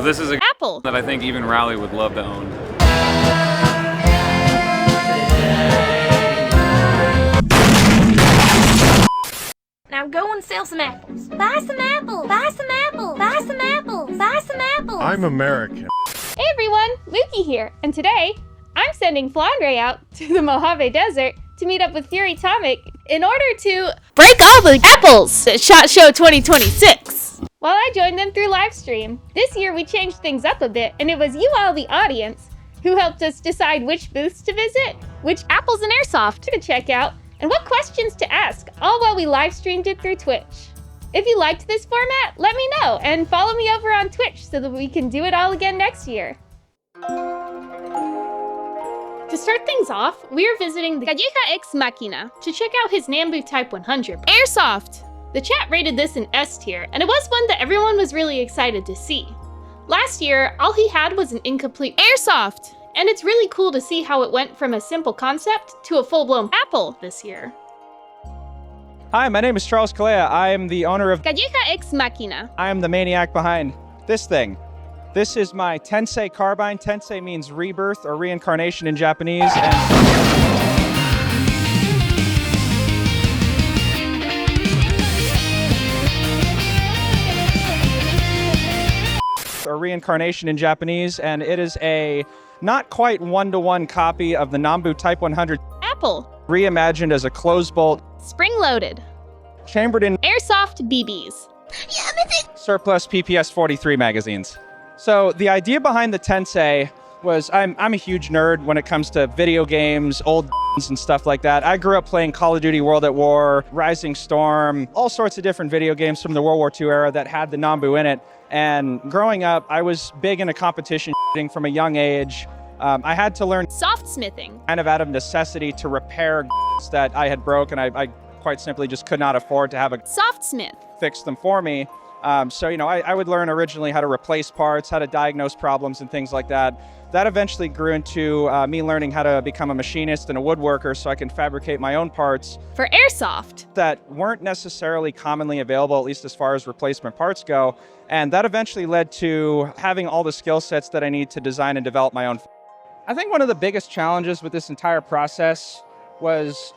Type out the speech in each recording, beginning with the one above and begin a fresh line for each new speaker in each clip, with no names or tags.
this is a
Apple
that I think even Rally would love to own.
Now go and sell some apples. Buy some apples. Buy some apples. Buy some apples. Buy some apples.
I'm American.
Hey everyone, Mookie here, and today I'm sending Flandre out to the Mojave Desert to meet up with Fury Tomic in order to break all the apples at SHOT Show 2026. While I joined them through livestream, this year we changed things up a bit, and it was you all, the audience, who helped us decide which booths to visit, which apples and airsoft to check out, and what questions to ask, all while we live streamed it through Twitch. If you liked this format, let me know, and follow me over on Twitch so that we can do it all again next year. To start things off, we are visiting the Calleja Ex Machina to check out his Nambu Type 100 airsoft. The chat rated this an S tier, and it was one that everyone was really excited to see. Last year, all he had was an incomplete airsoft, and it's really cool to see how it went from a simple concept to a full-blown apple this year.
Hi, my name is Charles Calleja. I am the owner of
Calleja Ex Machina.
I am the maniac behind this thing. This is my Tensei carbine. Tensei means rebirth or reincarnation in Japanese. And it is a not quite one-to-one copy of the Nambu Type 100
Apple.
reimagined as a closed bolt,
Spring-loaded.
chambered in
Airsoft BBs.
surplus PPS 43 magazines. So the idea behind the Tensei was I'm a huge nerd when it comes to video games, old and stuff like that. I grew up playing Call of Duty World at War, Rising Storm, all sorts of different video games from the World War II era that had the Nambu in it. And growing up, I was big into competition from a young age. I had to learn
Softsmithing.
kind of out of necessity to repair that I had broken. I quite simply just could not afford to have a
Softsmith.
fix them for me. So, I would learn originally how to replace parts, how to diagnose problems and things like that. That eventually grew into me learning how to become a machinist and a woodworker so I can fabricate my own parts
For airsoft.
that weren't necessarily commonly available, at least as far as replacement parts go. And that eventually led to having all the skill sets that I need to design and develop my own. I think one of the biggest challenges with this entire process was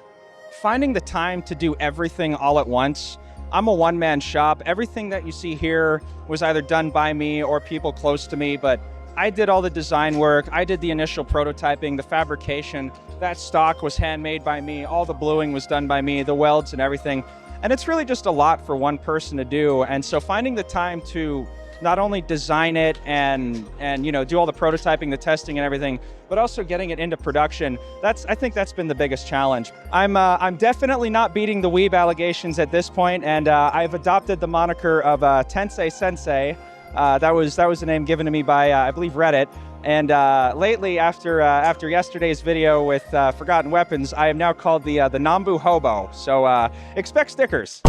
finding the time to do everything all at once. I'm a one-man shop. Everything that you see here was either done by me or people close to me, but I did all the design work. I did the initial prototyping, the fabrication. That stock was handmade by me. All the bluing was done by me, the welds and everything. And it's really just a lot for one person to do. And so finding the time to not only design it and do all the prototyping, the testing and everything, but also getting it into production. I think that's been the biggest challenge. I'm definitely not beating the weeb allegations at this point, and I've adopted the moniker of Tensei Sensei. That was the name given to me by I believe Reddit. And lately, after yesterday's video with Forgotten Weapons, I am now called the Nambu Hobo. So expect stickers.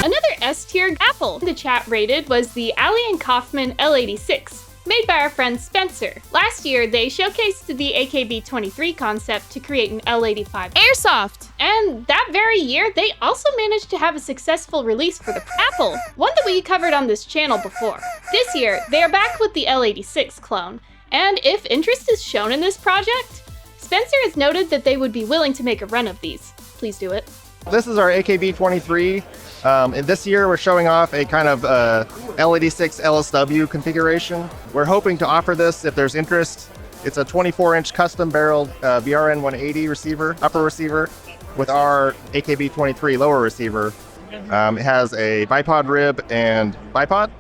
Another S-tier apple the chat rated was the Allie & Kaufman L86, made by our friend Spencer. Last year, they showcased the AKB-23 concept to create an L85 airsoft. And that very year, they also managed to have a successful release for the Apple, one that we covered on this channel before. This year, they are back with the L86 clone. And if interest is shown in this project, Spencer has noted that they would be willing to make a run of these. Please do it.
This is our AKB-23. And this year we're showing off a kind of L86 LSW configuration. We're hoping to offer this if there's interest. It's a 24-inch custom barreled BRN 180 receiver, upper receiver, with our AKB-23 lower receiver. It has a bipod rib and bipod.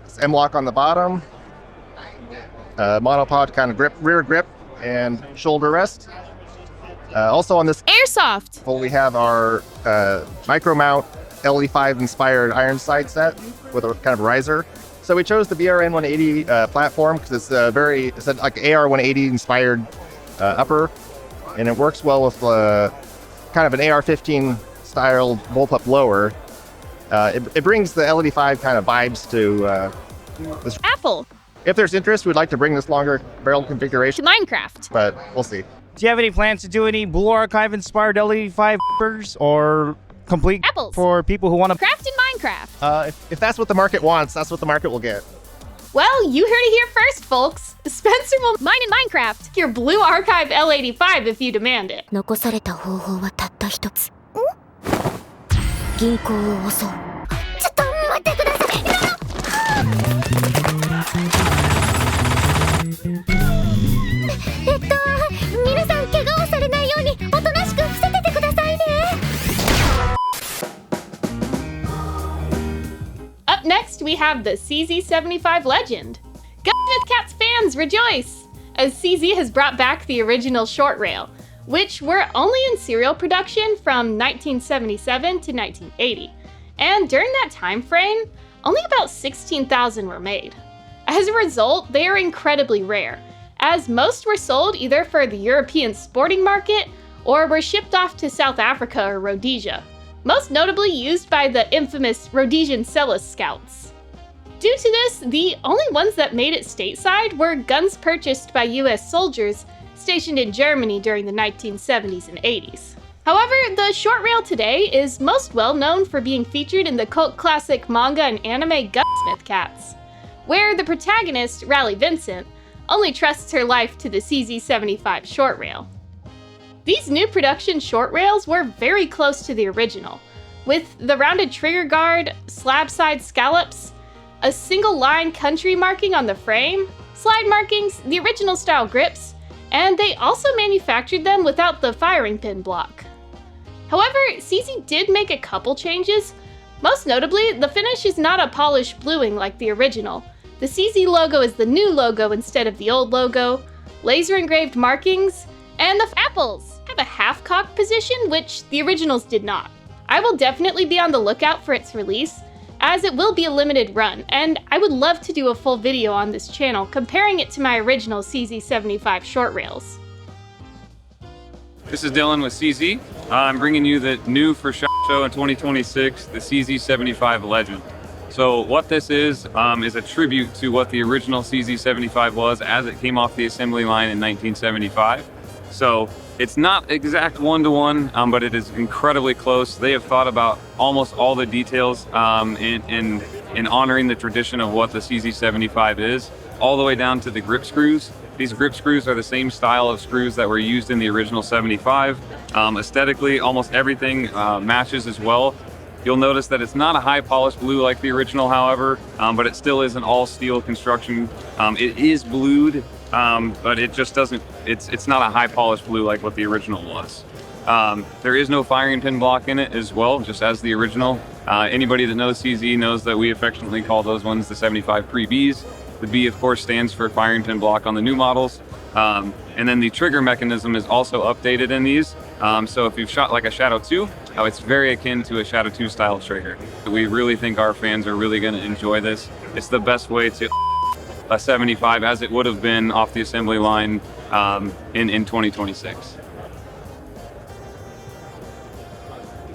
It's M-lock on the bottom. Monopod kind of rear grip and shoulder rest. Also on this
Airsoft!
we have our micro mount LE5 inspired iron sight set with a kind of riser. So we chose the BRN 180 platform because it's it's like AR 180 inspired upper, and it works well with kind of an AR 15 style bullpup lower. It brings the LED5 kind of vibes to this.
Apple!
If there's interest, we'd like to bring this longer barrel configuration,
To Minecraft.
but we'll see.
Do you have any plans to do any Blue Archive inspired LED5 or
complete
Apples.
for people who want to
Craft in Minecraft.
If that's what the market wants, that's what the market will get.
Well, you heard it here first, folks. Spencer will mine in Minecraft. Your Blue Archive L85 if you demand it.
残された方法はたった一つ。銀行を襲う。ちょっと待ってください。皆さん怪我をされないようにおとなしく伏せててくださいね。
Up next, we have the CZ75 Legend. Gunsmith Cats fans rejoice, as CZ has brought back the original short rail, which were only in serial production from 1977 to 1980. And during that time frame, only about 16,000 were made. As a result, they are incredibly rare, as most were sold either for the European sporting market or were shipped off to South Africa or Rhodesia, most notably used by the infamous Rhodesian Celis Scouts. Due to this, the only ones that made it stateside were guns purchased by US soldiers stationed in Germany during the 1970s and 80s. However, the short rail today is most well known for being featured in the cult classic manga and anime Gunsmith Cats, where the protagonist, Raleigh Vincent, only trusts her life to the CZ75 short rail. These new production short rails were very close to the original, with the rounded trigger guard, slab side scallops, a single line country marking on the frame, slide markings, the original style grips, and they also manufactured them without the firing pin block. However, CZ did make a couple changes. Most notably, the finish is not a polished bluing like the original. The CZ logo is the new logo instead of the old logo, laser engraved markings, and the apples have a half-cocked position, which the originals did not. I will definitely be on the lookout for its release, as it will be a limited run, and I would love to do a full video on this channel comparing it to my original CZ75 short rails.
This is Dylan with CZ. I'm bringing you the new for SHOT Show in 2026, the CZ75 Legend. So what this is a tribute to what the original CZ75 was as it came off the assembly line in 1975. So it's not exact one-to-one, but it is incredibly close. They have thought about almost all the details in honoring the tradition of what the CZ75 is, all the way down to the grip screws. These grip screws are the same style of screws that were used in the original 75. Aesthetically, almost everything matches as well. You'll notice that it's not a high polished blue like the original, however, but it still is an all steel construction. It is blued, but it just doesn't, it's not a high polished blue like what the original was. There is no firing pin block in it as well, just as the original. Anybody that knows CZ knows that we affectionately call those ones the 75 pre-Bs. The B, of course, stands for firing pin block on the new models. And then the trigger mechanism is also updated in these. So if you've shot like a Shadow 2, it's very akin to a Shadow 2 style trigger. We really think our fans are really going to enjoy this. It's the best way to a 75 as it would have been off the assembly line in 2026.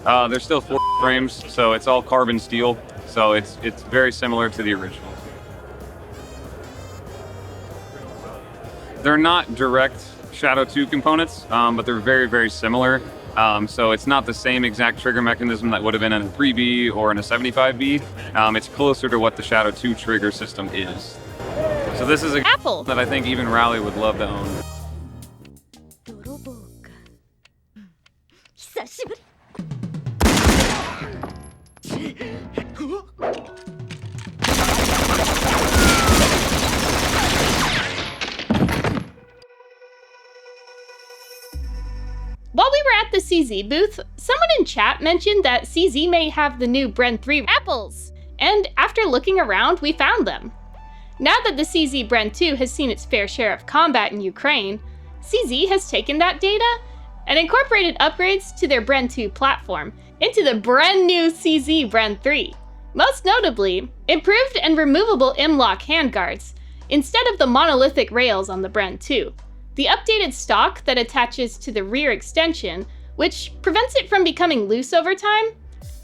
They're still 4 frames, so it's all carbon steel. So it's very similar to the original. They're not direct Shadow 2 components, but they're very, very similar. So it's not the same exact trigger mechanism that would have been in a 3B or in a 75B. It's closer to what the Shadow 2 trigger system is. So this is a
Apple
that I think even Raleigh would love to own.
泥棒か。久しぶり。
While we were at the CZ booth, someone in chat mentioned that CZ may have the new BREN 3 apples, and after looking around, we found them. Now that the CZ BREN 2 has seen its fair share of combat in Ukraine, CZ has taken that data and incorporated upgrades to their BREN 2 platform into the brand new CZ BREN 3. Most notably, improved and removable M-LOK handguards instead of the monolithic rails on the BREN 2. The updated stock that attaches to the rear extension, which prevents it from becoming loose over time,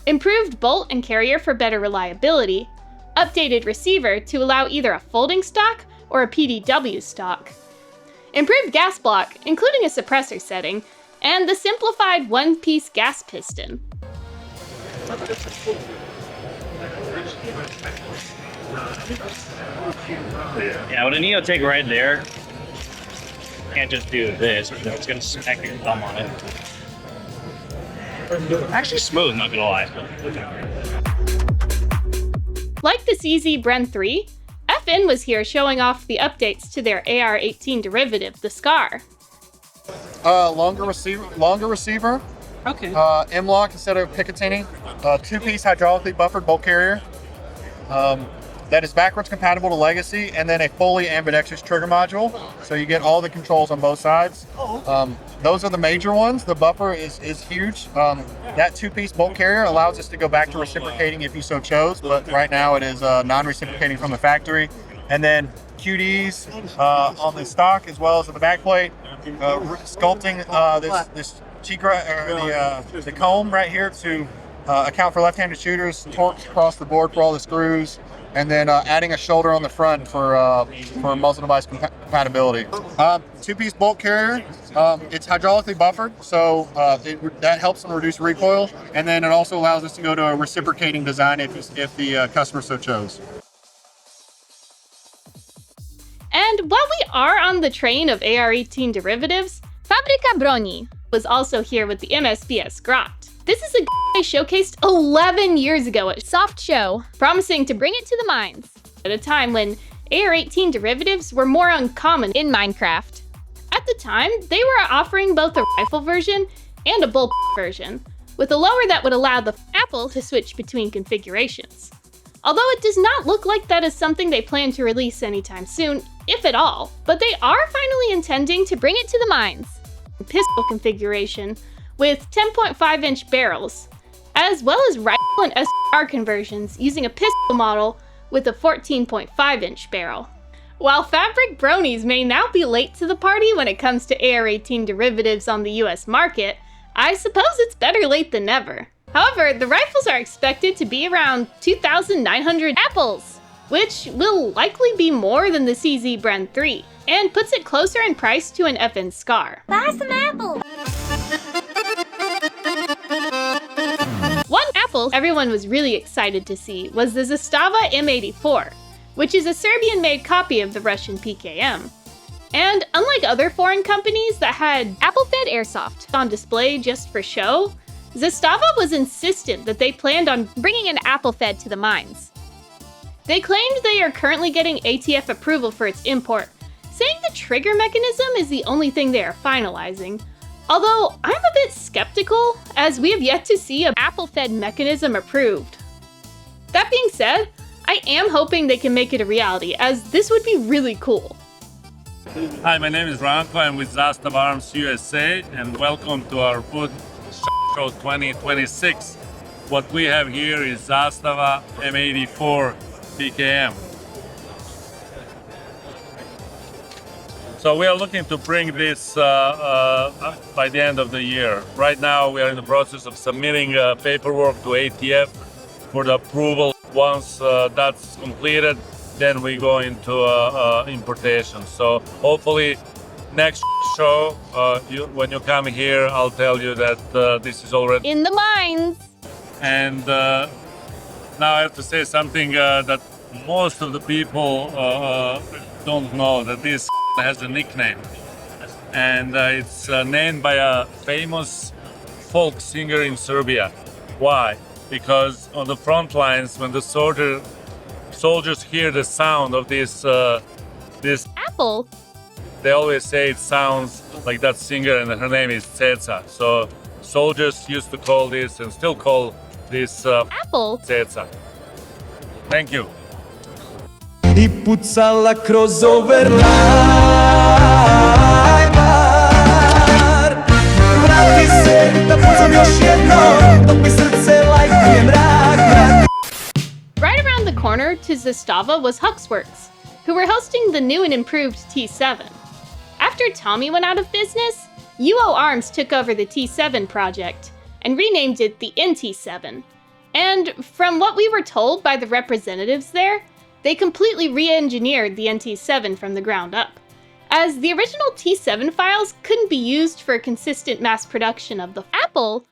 improved bolt and carrier for better reliability, updated receiver to allow either a folding stock or a PDW stock, improved gas block, including a suppressor setting, and the simplified one-piece gas piston.
Yeah, with a Neo take right there, can't just do this, it's gonna smack your thumb on it. Actually smooth, not gonna lie.
Like the CZ BREN 3, FN was here showing off the updates to their AR-18 derivative, the SCAR.
Longer receiver.
Okay.
M-lock instead of Picatinny. Two-piece hydraulically buffered bolt carrier. That is backwards compatible to Legacy, and then a fully ambidextrous trigger module. So you get all the controls on both sides. Those are the major ones. The buffer is huge. That two-piece bolt carrier allows us to go back to reciprocating if you so chose, but right now it is non-reciprocating from the factory. And then QDs on the stock as well as on the backplate. Sculpting this the comb right here to account for left-handed shooters, torques across the board for all the screws, and then adding a shoulder on the front for muzzle device compatibility. Two-piece bolt carrier. It's hydraulically buffered, so that helps them reduce recoil, and then it also allows us to go to a reciprocating design if the customer so chose.
And while we are on the train of AR-18 derivatives, Fabryka Broni was also here with the MSPS Grot. This is a I showcased 11 years ago at Soft Show, promising to bring it to the mines at a time when AR-18 derivatives were more uncommon in Minecraft. At the time, they were offering both a rifle version and a bullpup version, with a lower that would allow the Apple to switch between configurations. Although it does not look like that is something they plan to release anytime soon, if at all, but they are finally intending to bring it to the mines. Pistol configuration with 10.5-inch barrels, as well as rifle and SR conversions using a pistol model with a 14.5-inch barrel. While Fabric Bronies may now be late to the party when it comes to AR-18 derivatives on the US market, I suppose it's better late than never. However, the rifles are expected to be around 2,900 apples, which will likely be more than the CZ BREN 3, and puts it closer in price to an FN SCAR.
Buy some apples.
One apple everyone was really excited to see was the Zastava M84, which is a Serbian-made copy of the Russian PKM. And unlike other foreign companies that had apple-fed airsoft on display just for show, Zastava was insistent that they planned on bringing an apple-fed to the mines. They claimed they are currently getting ATF approval for its import, saying the trigger mechanism is the only thing they are finalizing. Although I'm a bit skeptical, as we have yet to see an apple-fed mechanism approved. That being said, I am hoping they can make it a reality, as this would be really cool.
Hi, my name is Bronco. I'm with Zastava Arms USA, and welcome to our booth Show 2026. What we have here is Zastava M84 PKM. So we are looking to bring this by the end of the year. Right now, we are in the process of submitting paperwork to ATF for the approval. Once that's completed, then we go into importation. So hopefully, next show, when you come here, I'll tell you that this is already
In the mines!
And now I have to say something that most of the people don't know, that this has a nickname. And it's named by a famous folk singer in Serbia. Why? Because on the front lines, when the soldiers hear the sound of this
Apple?
they always say it sounds like that singer, and her name is Ceca. So soldiers used to call this and still call this
Apple?
Ceca. Thank you.
I pucala kroz overlay bar. Vrati se da pucam još jednom, dok mi srce lajkuje mrak.
Right around the corner to Zastava was Huxworks, who were hosting the new and improved T7. After Tommy went out of business, UO Arms took over the T7 project and renamed it the NT7. And from what we were told by the representatives there, they completely re-engineered the NT7 from the ground up, as the original T7 files couldn't be used for consistent mass production of the Apple.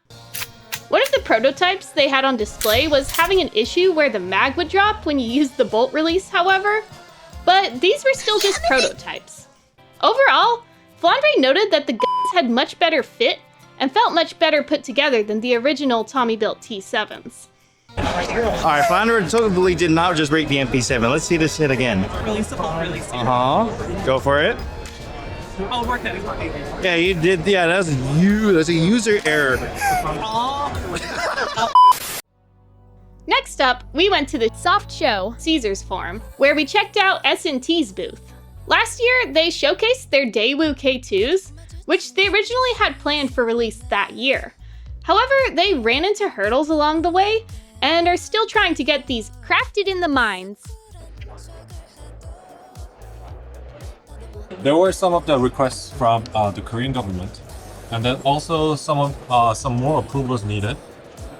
One of the prototypes they had on display was having an issue where the mag would drop when you used the bolt release, however, but these were still just prototypes. Overall, Flandre noted that the guns had much better fit and felt much better put together than the original Tommy-built T7s.
Alright, Flounder totally did not just break the MP7. Let's see this hit again.
Release the ball, release it.
Go for it.
I'll work that.
Yeah, you did. Yeah, that's a user error.
Next up, we went to the Soft Show Caesars Forum, where we checked out SnT's booth. Last year, they showcased their Daewoo K2s, which they originally had planned for release that year. However, they ran into hurdles along the way, and are still trying to get these crafted in the mines.
There were some of the requests from the Korean government, and then also some more approvals needed.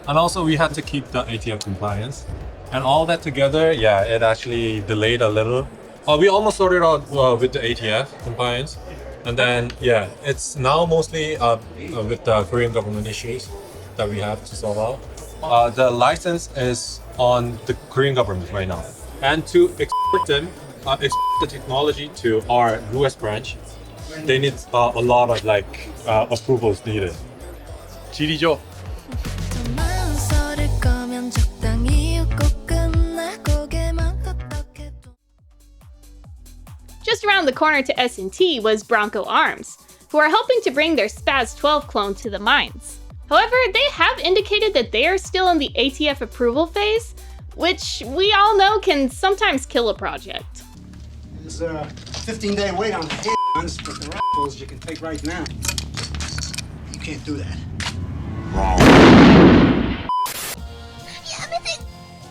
And also we had to keep the ATF compliance. And all that together, yeah, it actually delayed a little. We almost sorted out with the ATF compliance. And then, yeah, it's now mostly with the Korean government issues that we have to solve out. The license is on the Korean government right now. And to export them, export the technology to our US branch, they need a lot of approvals needed.
지리죠.
Just around the corner to SnT was Bronco Arms, who are hoping to bring their Spaz 12 clone to the mines. However, they have indicated that they are still in the ATF approval phase, which we all know can sometimes kill a project.
There's a 15-day wait on the guns, but the rifles you can take right now. You can't do that.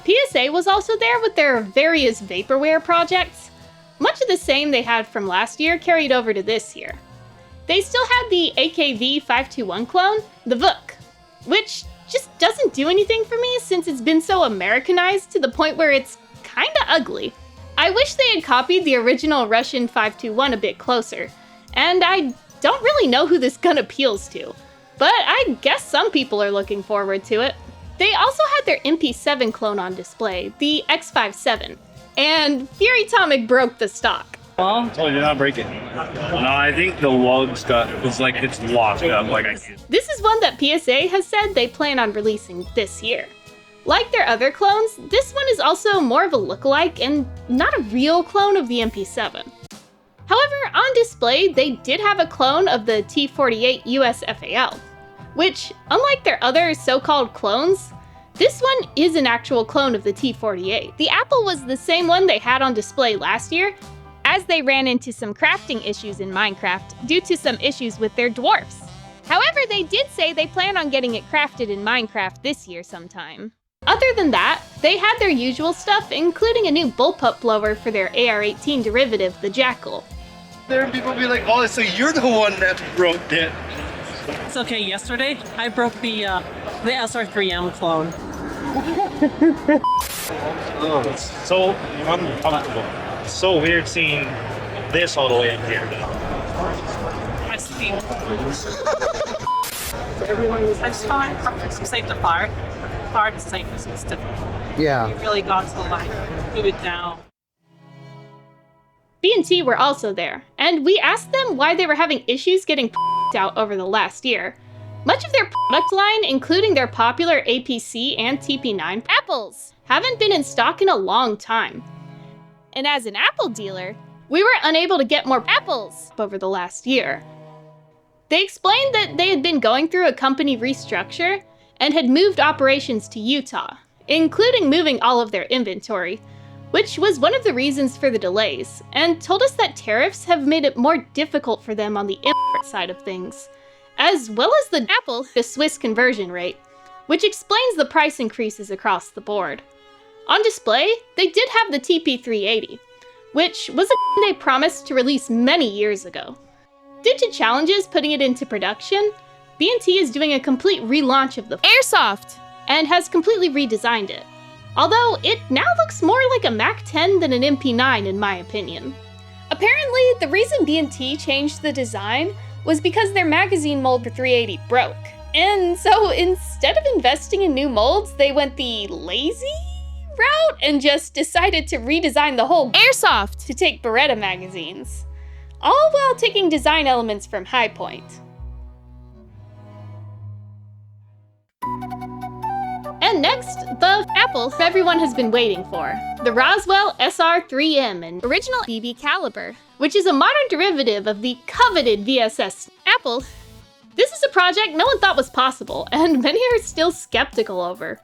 PSA was also there with their various vaporware projects. Much of the same they had from last year carried over to this year. They still had the AKV521 clone, the Vuk, which just doesn't do anything for me since it's been so Americanized to the point where it's kinda ugly. I wish they had copied the original Russian 521 a bit closer, and I don't really know who this gun appeals to, but I guess some people are looking forward to it. They also had their MP7 clone on display, the X57, and Fury Atomic broke the stock.
Oh, did not break it. No, I think the lug's it's locked up.
This is one that PSA has said they plan on releasing this year. Like their other clones, this one is also more of a lookalike and not a real clone of the MP7. However, on display, they did have a clone of the T48 US FAL, which, unlike their other so-called clones, this one is an actual clone of the T48. The Apple was the same one they had on display last year, as they ran into some crafting issues in Minecraft due to some issues with their dwarfs. However, they did say they plan on getting it crafted in Minecraft this year sometime. Other than that, they had their usual stuff, including a new bullpup blower for their AR-18 derivative, the Jackal.
There people be like, oh, so you're the one that broke it.
It's okay, yesterday I broke the SR3M clone.
Oh, it's so uncomfortable. It's so weird seeing this all the way in here.
I see. I just found some safe to fire. Fire to safe is different.
Yeah.
You really got to like move it down.
B&T were also there, and we asked them why they were having issues getting out over the last year. Much of their product line, including their popular APC and TP9 apples, haven't been in stock in a long time. And as an Apple dealer, we were unable to get more apples over the last year. They explained that they had been going through a company restructure and had moved operations to Utah, including moving all of their inventory, which was one of the reasons for the delays, and told us that tariffs have made it more difficult for them on the import side of things, as well as the Apple to Swiss conversion rate, which explains the price increases across the board. On display, they did have the TP380, which was a they promised to release many years ago. Due to challenges putting it into production, B&T is doing a complete relaunch of the Airsoft and has completely redesigned it. Although it now looks more like a Mac 10 than an MP9 in my opinion. Apparently, the reason B&T changed the design was because their magazine mold for 380 broke, And so instead of investing in new molds, they went the lazy route and just decided to redesign the whole airsoft to take Beretta magazines, all while taking design elements from High Point. And next, the apple everyone has been waiting for, the Roswell SR3M, an original BB caliber, which is a modern derivative of the coveted VSS apple. This is a project no one thought was possible, and many are still skeptical over.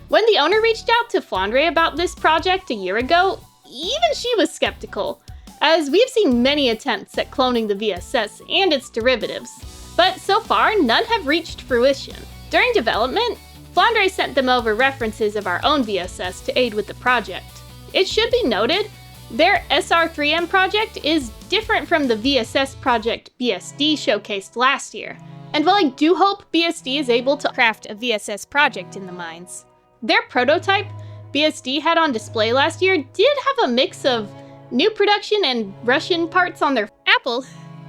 When the owner reached out to Flandre about this project a year ago, even she was skeptical, as we've seen many attempts at cloning the VSS and its derivatives, but so far none have reached fruition. During development, Flandre sent them over references of our own VSS to aid with the project. It should be noted, their SR3M project is different from the VSS project BSD showcased last year, and while I do hope BSD is able to craft a VSS project in the mines, their prototype BSD had on display last year did have a mix of new production and Russian parts on their apple,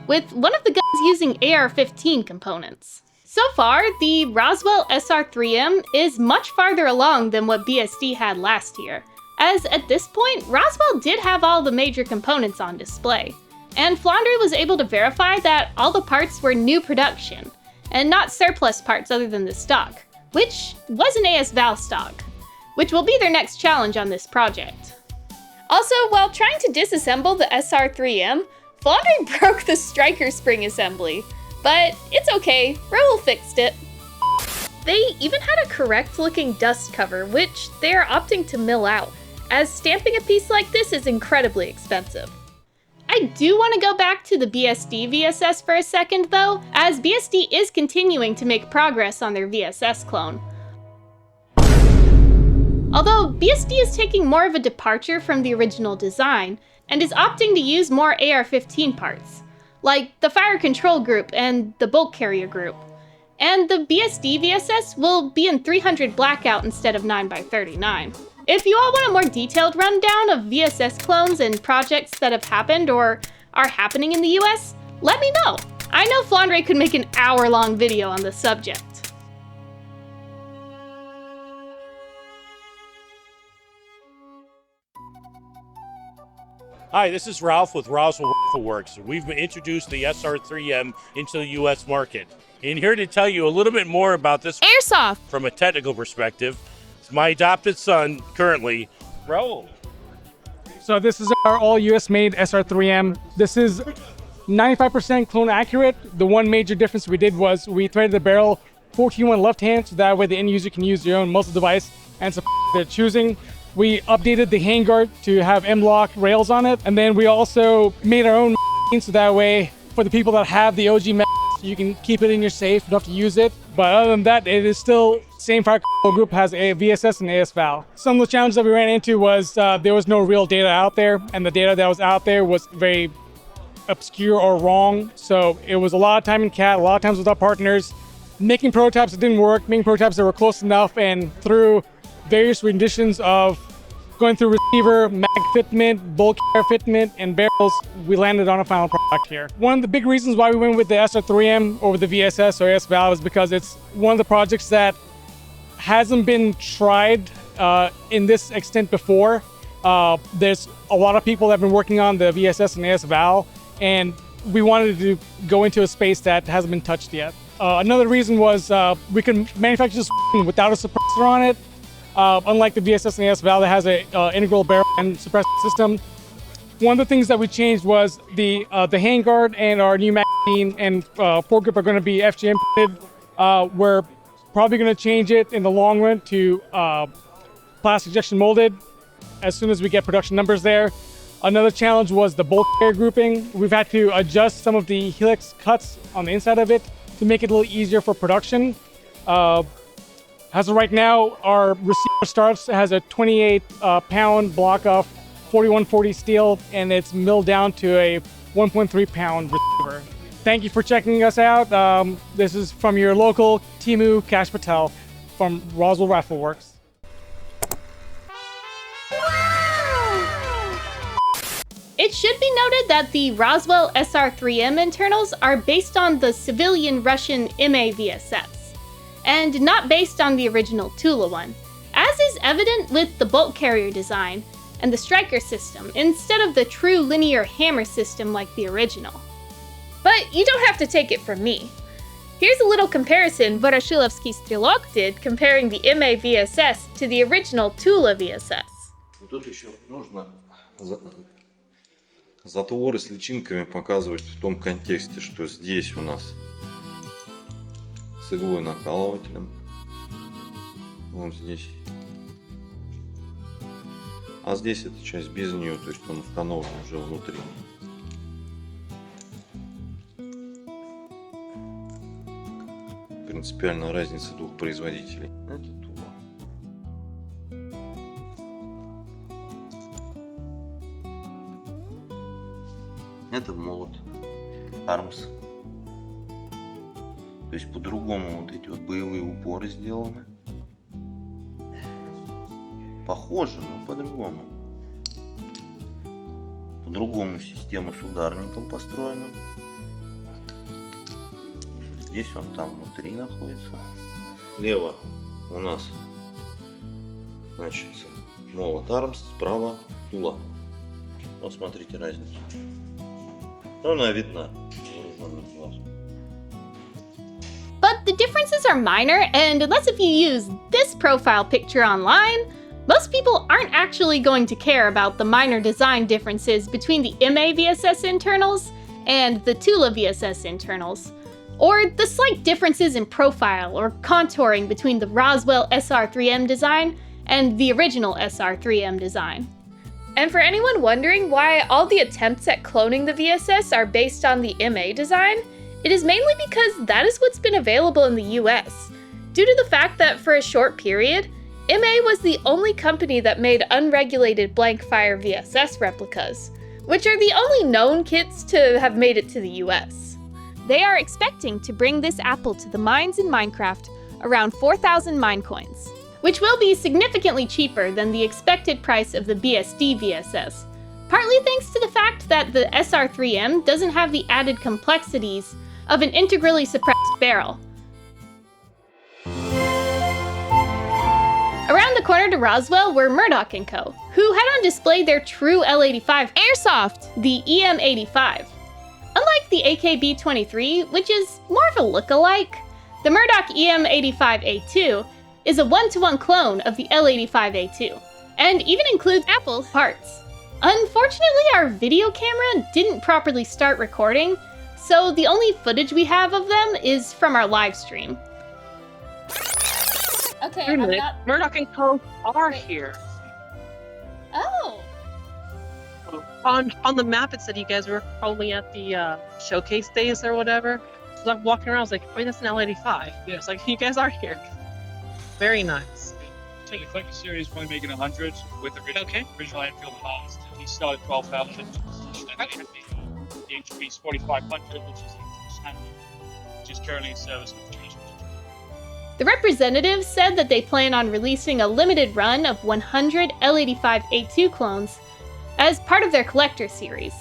with one of the guns using AR-15 components. So far, the Roswell SR3M is much farther along than what BSD had last year, as at this point, Roswell did have all the major components on display, and Flandre was able to verify that all the parts were new production, and not surplus parts other than the stock, which was an AS Val stock, which will be their next challenge on this project. Also, while trying to disassemble the SR3M, Flandre broke the striker spring assembly, but it's okay, Raoul fixed it. They even had a correct looking dust cover, which they are opting to mill out, as stamping a piece like this is incredibly expensive. I do want to go back to the BSD VSS for a second though, as BSD is continuing to make progress on their VSS clone. Although BSD is taking more of a departure from the original design, and is opting to use more AR-15 parts, like the fire control group and the bulk carrier group. And the BSD VSS will be in 300 blackout instead of 9x39. If you all want a more detailed rundown of VSS clones and projects that have happened or are happening in the US, let me know. I know Flandre could make an hour-long video on the subject.
Hi, this is Ralph with Roswell Rifle Works. We've introduced the SR3M into the U.S. market. And here to tell you a little bit more about this
airsoft
from a technical perspective. It's my adopted son, currently, Raoul.
So this is our all US made SR3M. This is 95% clone accurate. The one major difference we did was we threaded the barrel 14-1 left hand, so that way the end user can use their own muzzle device and support their choosing. We updated the handguard to have M-LOK rails on it, and then we also made our own so that way for the people that have the OG you can keep it in your safe, you don't have to use it. But other than that, it is still same fire group, has a VSS and AS Val. Some of the challenges that we ran into was there was no real data out there, and the data that was out there was very obscure or wrong. So it was a lot of time in CAT, a lot of times with our partners, making prototypes that didn't work, making prototypes that were close enough, and through various renditions of going through receiver, mag fitment, bulk carrier fitment, and barrels, we landed on a final product here. One of the big reasons why we went with the SR3M over the VSS or AS Val is because it's one of the projects that hasn't been tried in this extent before. There's a lot of people that have been working on the VSS and AS Val, and we wanted to go into a space that hasn't been touched yet. Another reason was we can manufacture this without a suppressor on it. Unlike the VSS and AS Val that has an integral barrel and suppressor system. One of the things that we changed was the handguard and our new magazine and foregrip are going to be FGM printed. We're probably going to change it in the long run to plastic injection molded as soon as we get production numbers there. Another challenge was the bulk carrier grouping. We've had to adjust some of the helix cuts on the inside of it to make it a little easier for production. As of right now, our receiver starts has a 28-pound block of 4140 steel, and it's milled down to a 1.3-pound receiver. Thank you for checking us out. This is from your local Timu Kash Patel from Roswell Rifle Works.
It should be noted that the Roswell SR3M internals are based on the civilian Russian MA VSS. and not based on the original Tula one, as is evident with the bolt carrier design and the striker system instead of the true linear hammer system like the original. But you don't have to take it from me. Here's a little comparison Ворошиловский Стрелок did comparing the MA VSS to the original Tula VSS.
Тут еще нужно затворы с личинками показывать в том контексте, что здесь у нас с иглой накалывателем, вот здесь, а здесь эта часть без нее, то есть он установлен уже внутри. Принципиальная разница двух производителей. Это Тула. Это молот Армс. То есть по-другому вот эти вот боевые упоры сделаны. Похоже, но по-другому. По-другому система с ударником построена. Здесь он там внутри находится. Слева у нас, значит, молот Армс, справа Тула. Вот смотрите разницу. Она видна.
But the differences are minor, and unless if you use this profile picture online, most people aren't actually going to care about the minor design differences between the MA VSS internals and the Tula VSS internals, or the slight differences in profile or contouring between the Roswell SR3M design and the original SR3M design. And for anyone wondering why all the attempts at cloning the VSS are based on the MA design, it is mainly because that is what's been available in the US, due to the fact that for a short period, MA was the only company that made unregulated blank fire VSS replicas, which are the only known kits to have made it to the US. They are expecting to bring this apple to the mines in Minecraft around 4,000 mine coins, which will be significantly cheaper than the expected price of the BSD VSS, partly thanks to the fact that the SR3M doesn't have the added complexities of an integrally suppressed barrel. Around the corner to Roswell were Murdock & Co., who had on display their true L85 airsoft, the EM85. Unlike the AKB-23, which is more of a look-alike, the Murdock EM85A2 is a one-to-one clone of the L85A2, and even includes Apple parts. Unfortunately, our video camera didn't properly start recording, so the only footage we have of them is from our live stream. Okay,
I'm not... Murdock & Co. are here.
Oh!
On the map, it said you guys were probably at the showcase days or whatever. So I'm walking around, I was like, wait, that's an L85. Yeah. It's like, you guys are here. Very nice.
So the collector series is only making 100 with the original Enfield cost. He started 12,000. And then they had the HP's 4,500, which is currently in service with the
The representatives said that they plan on releasing a limited run of 100 L85A2 clones as part of their collector series.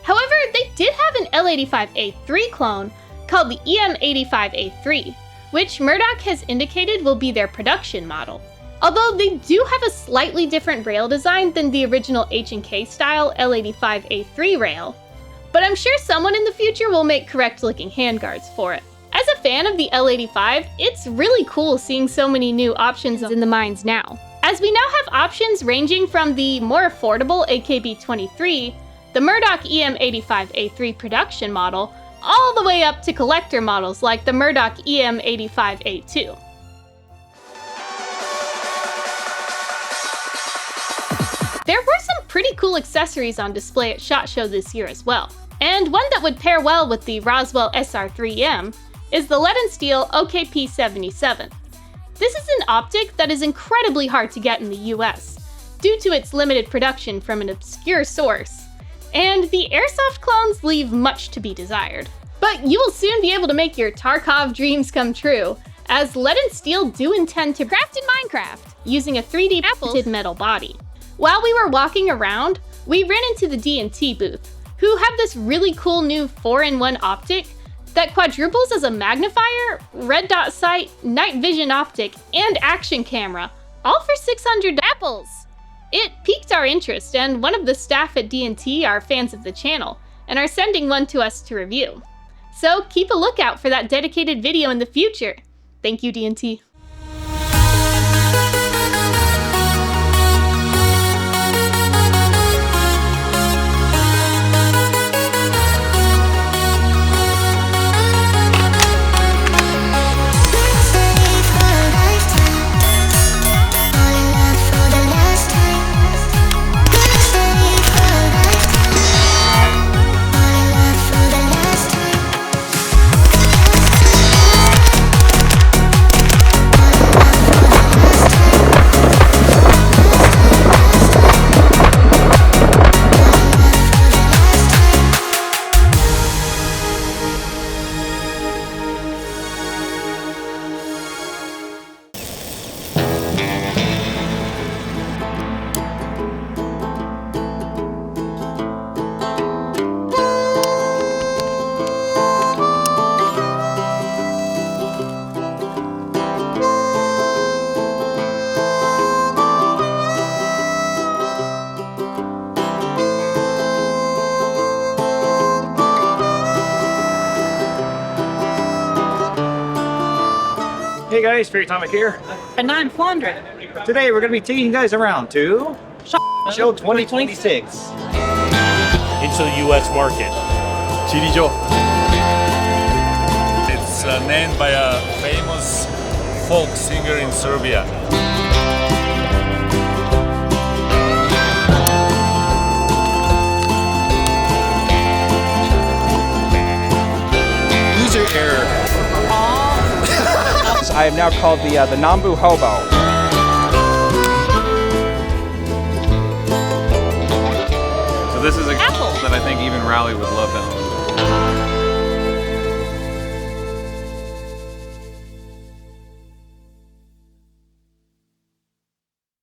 However, they did have an L85A3 clone called the EM85A3, which Murdock has indicated will be their production model. Although they do have a slightly different rail design than the original H&K style L85A3 rail, but I'm sure someone in the future will make correct looking handguards for it. As a fan of the L85, it's really cool seeing so many new options in the mines now, as we now have options ranging from the more affordable AKB-23, the Murdock EM85A3 production model, all the way up to collector models like the Murdock EM85A2. There were some pretty cool accessories on display at SHOT Show this year as well, and one that would pair well with the Roswell SR3M is the lead and steel OKP-77. This is an optic that is incredibly hard to get in the US, due to its limited production from an obscure source, and the airsoft clones leave much to be desired. But you will soon be able to make your Tarkov dreams come true, as lead and steel do intend to craft in Minecraft, using a 3D printed metal body. While we were walking around, we ran into the B&T Booth, who have this really cool new 4-in-1 optic that quadruples as a magnifier, red dot sight, night vision optic, and action camera, all for 600 apples. It piqued our interest, and one of the staff at D&T are fans of the channel, and are sending one to us to review. So keep a lookout for that dedicated video in the future. Thank you, D&T.
Hey guys, Fairy Atomic here.
And I'm Flandre.
Today we're going to be taking you guys around to Show 2026.
Into the U.S. market.
Chirijo. It's named by a famous folk singer in Serbia.
User error.
I am now called the Nambu Hobo.
So this is a apple that I think even Rowley would love to own.